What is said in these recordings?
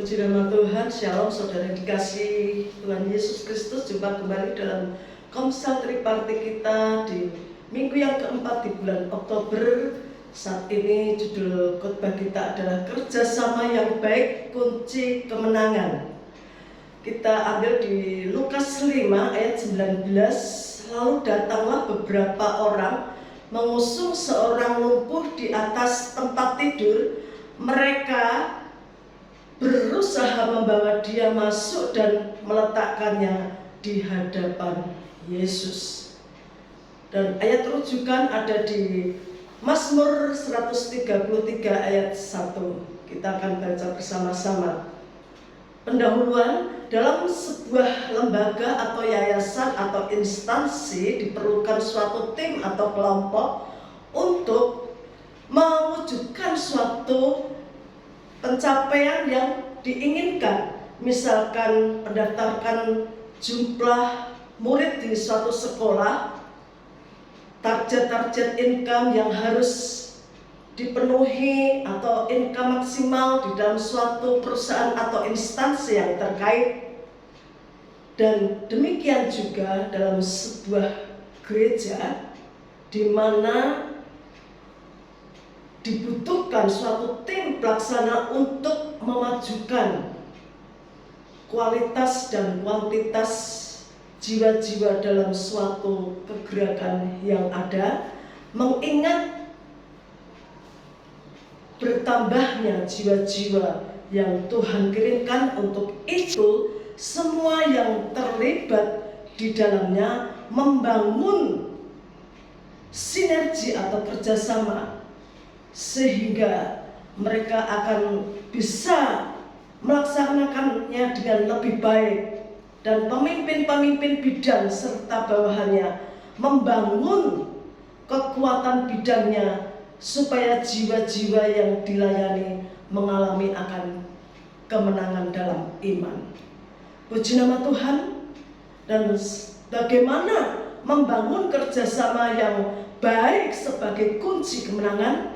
Puji nama Tuhan, Shalom saudara dikasih Tuhan Yesus Kristus. Jumpa kembali dalam Komsel Tripartit kita di minggu yang keempat di bulan Oktober. Saat ini judul khotbah kita adalah kerjasama yang baik, kunci kemenangan. Kita ambil di Lukas 5 ayat 19. Lalu datanglah beberapa orang mengusung seorang lumpuh di atas tempat tidur. Mereka berusaha membawa dia masuk dan meletakkannya di hadapan Yesus. Dan ayat rujukan ada di Mazmur 133 ayat 1. Kita akan baca bersama-sama. Pendahuluan, dalam sebuah lembaga atau yayasan atau instansi diperlukan suatu tim atau kelompok untuk mewujudkan suatu pencapaian yang diinginkan. Misalkan mendaftarkan jumlah murid di suatu sekolah, target-target income yang harus dipenuhi atau income maksimal di dalam suatu perusahaan atau instansi yang terkait. Dan demikian juga dalam sebuah gereja di mana dibutuhkan suatu tim pelaksana untuk memajukan kualitas dan kuantitas jiwa-jiwa dalam suatu kegerakan yang ada, mengingat bertambahnya jiwa-jiwa yang Tuhan kirimkan. Untuk itu, semua yang terlibat di dalamnya membangun sinergi atau kerjasama, sehingga mereka akan bisa melaksanakannya dengan lebih baik. Dan pemimpin-pemimpin bidang serta bawahannya membangun kekuatan bidangnya supaya jiwa-jiwa yang dilayani mengalami akan kemenangan dalam iman. Puji nama Tuhan. Dan bagaimana membangun kerjasama yang baik sebagai kunci kemenangan?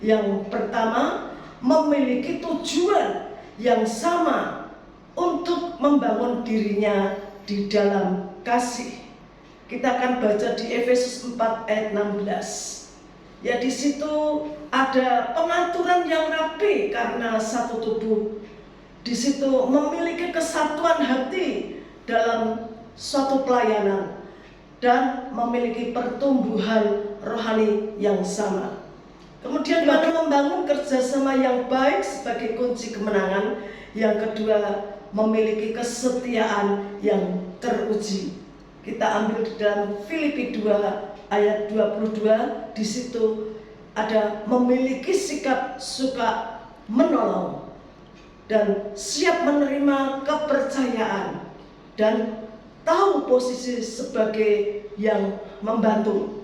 Yang pertama, memiliki tujuan yang sama untuk membangun dirinya di dalam kasih. Kita akan baca di Efesus 4 ayat 16. Ya, di situ ada pengaturan yang rapi karena satu tubuh. Di situ memiliki kesatuan hati dalam suatu pelayanan dan memiliki pertumbuhan rohani yang sama. Kemudian bagaimana membangun kerjasama yang baik sebagai kunci kemenangan? Yang kedua, memiliki kesetiaan yang teruji. Kita ambil di dalam Filipi 2 ayat 22. Di situ ada memiliki sikap suka menolong dan siap menerima kepercayaan dan tahu posisi sebagai yang membantu.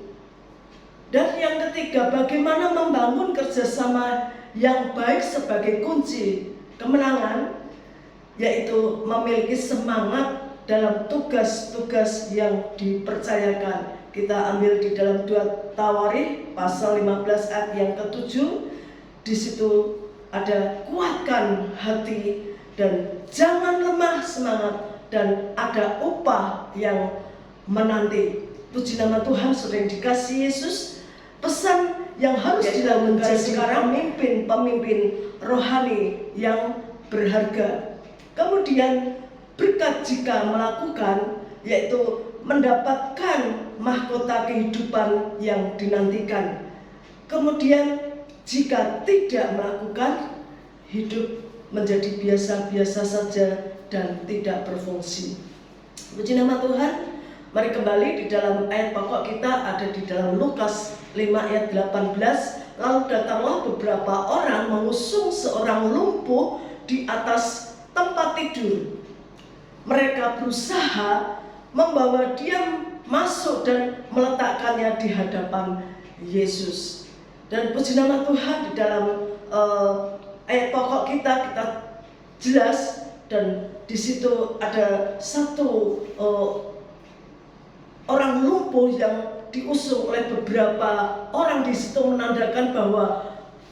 Dan yang ketiga, bagaimana membangun kerjasama yang baik sebagai kunci kemenangan, yaitu memiliki semangat dalam tugas-tugas yang dipercayakan. Kita ambil di dalam 2 Tawarikh pasal 15 ayat yang ke-7. Di situ ada kuatkan hati dan jangan lemah semangat, dan ada upah yang menanti. Puji nama Tuhan. Sudah dikasih Yesus, pesan yang harus dilakukan sekarang pemimpin rohani yang berharga. Kemudian berkat jika melakukan, yaitu mendapatkan mahkota kehidupan yang dinantikan. Kemudian jika tidak melakukan, hidup menjadi biasa-biasa saja dan tidak berfungsi. Puji nama Tuhan. Mari kembali di dalam ayat pokok kita, ada di dalam Lukas 5 ayat 18. Lalu datanglah beberapa orang mengusung seorang lumpuh di atas tempat tidur. Mereka berusaha membawa dia masuk dan meletakkannya di hadapan Yesus. Dan puji nama Tuhan, di dalam ayat pokok kita jelas, dan di situ ada satu orang lumpuh yang diusung oleh beberapa orang. Di situ menandakan bahwa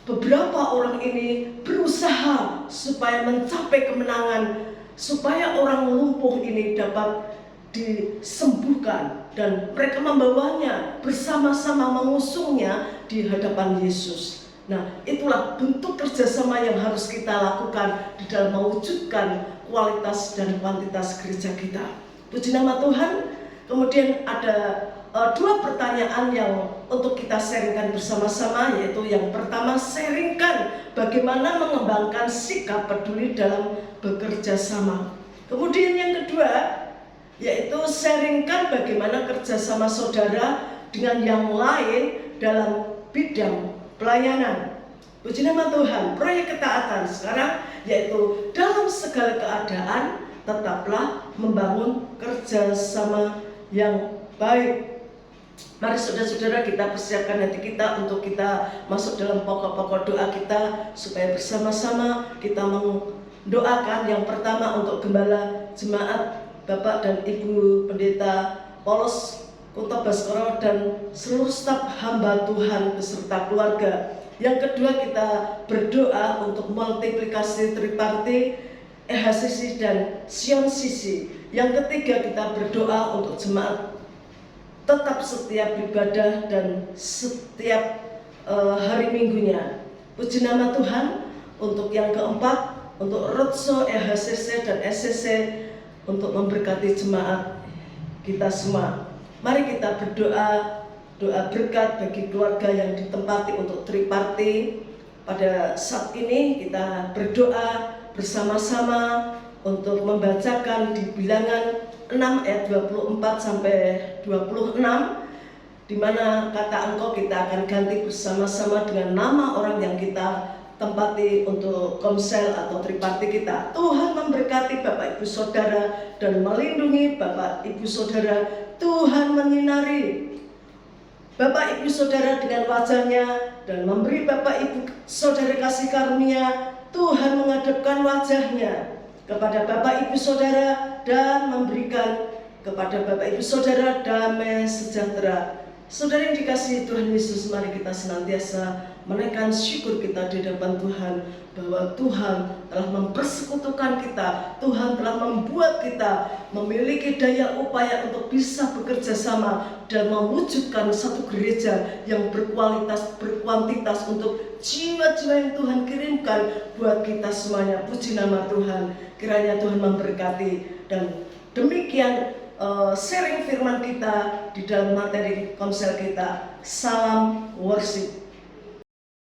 beberapa orang ini berusaha supaya mencapai kemenangan, supaya orang lumpuh ini dapat disembuhkan, dan mereka membawanya bersama-sama, mengusungnya di hadapan Yesus. Nah, itulah bentuk kerjasama yang harus kita lakukan di dalam mewujudkan kualitas dan kuantitas gereja kita. Puji nama Tuhan. Kemudian ada dua pertanyaan yang untuk kita sharingkan bersama-sama, yaitu yang pertama, sharingkan bagaimana mengembangkan sikap peduli dalam bekerja sama. Kemudian yang kedua, yaitu sharingkan bagaimana kerjasama saudara dengan yang lain dalam bidang pelayanan. Puji nama Tuhan. Proyek ketaatan sekarang yaitu dalam segala keadaan tetaplah membangun kerjasama yang baik. Mari saudara-saudara, kita persiapkan hati kita untuk kita masuk dalam pokok-pokok doa kita, supaya bersama-sama kita mendoakan yang pertama untuk gembala jemaat, Bapak dan Ibu Pendeta Polos Kota Baskoro dan seluruh staf hamba Tuhan beserta keluarga. Yang kedua, kita berdoa untuk multiplikasi triparti, EHCC dan Sion Sisi. Yang ketiga, kita berdoa untuk jemaat tetap setiap beribadah dan setiap hari minggunya. Puji nama Tuhan. Untuk yang keempat, untuk Rotso, EHCC dan SCC, untuk memberkati jemaat kita semua. Mari kita berdoa, doa berkat bagi keluarga yang ditempati untuk triparti. Pada saat ini kita berdoa bersama-sama untuk membacakan di Bilangan 6 ayat 24 sampai 26, di mana kata engkau kita akan ganti bersama-sama dengan nama orang yang kita tempati untuk komsel atau triparti kita. Tuhan memberkati Bapak Ibu Saudara dan melindungi Bapak Ibu Saudara. Tuhan menyinari Bapak Ibu Saudara dengan wajahnya dan memberi Bapak Ibu Saudara kasih karunia. Tuhan menghadapkan wajahnya kepada Bapak Ibu Saudara dan memberikan kepada Bapak Ibu Saudara damai sejahtera. Saudara yang dikasihi Tuhan Yesus, mari kita senantiasa menaikkan syukur kita di hadapan Tuhan, bahwa Tuhan telah mempersekutukan kita, Tuhan telah membuat kita memiliki daya upaya untuk bisa bekerja sama dan mewujudkan satu gereja yang berkualitas, berkuantitas untuk jiwa-jiwa yang Tuhan kirimkan buat kita semuanya. Puji nama Tuhan. Kiranya Tuhan memberkati. Dan demikian sharing firman kita di dalam materi konsel kita. Salam worship.